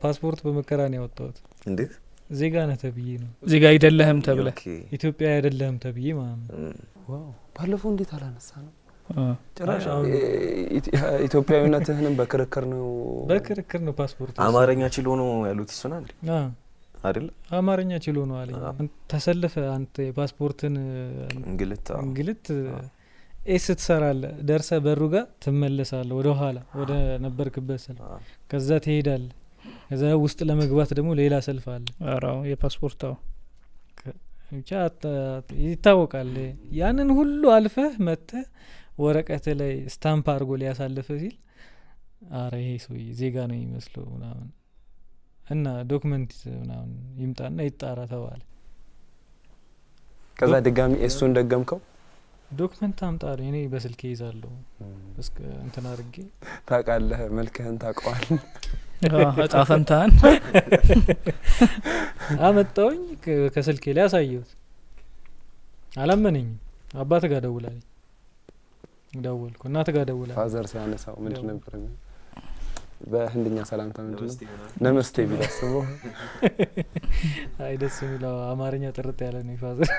ፓስፖርት በመከራ ነው ያወጣሁት። እንዴት ዜጋ ነህ ተብዬ ነው። ዜጋ አይደለህም ተብለ ኢትዮጵያ አይደለህም ተብዬ ማለት ነው። ዋው ባለፈው እንዴት አላነሳ ነው ጭራሽ ኢትዮጵያዊነትህንም በክርክር ነው ፓስፖርት አማርኛ ችሎ ነው ያሉት እሱና እንዴ አይደል አማርኛ ችሎ ነው አለኝ። ተሰልፈ አንተ የፓስፖርትን እንግልት ኤስ ትሰራለህ ደርሰ በሩ ጋር ትመለሳለህ ወደ ኋላ ወደ ነበርክበት ሰልፍ ከዛ ትሄዳለህ። ከዛ ውስጥ ለመግባት ደግሞ ሌላ ሰልፍ አለ። አራው የፓስፖርታው ብቻ ይታወቃል። ያንን ሁሉ አልፈህ መጥተህ ወረቀት ላይ ስታምፕ አድርጎ ሊያሳልፍ ሲል አረ ይሄ ሰውዬ ዜጋ ነው የሚመስለው ምናምን እና ዶክመንት ምናምን ይምጣና ይጣራ ተባለ። ከዛ ድጋሚ እሱን ደገምከው? ዶክመንት አምጣለኝ እኔ በስልኬ ይዛለሁ እስከ እንትና አድርጌ ታውቃለህ መልክህን ታውቀዋለህ አጣፈንታን አመጣውኝ ከስልኬ ላይ አሳየሁት። አላመነኝም። አባት ጋር ደውላለኝ ደወልኩ እናት ጋር ደውላለኝ ፋዘር ሲያነሳው ምንድን ነበር በህንድኛ ሰላምታ ምንድን ነው ነመስቴ ቢላስቦ አይ ደስ የሚለው አማርኛ ጥርጥ ያለ ነው ፋዘር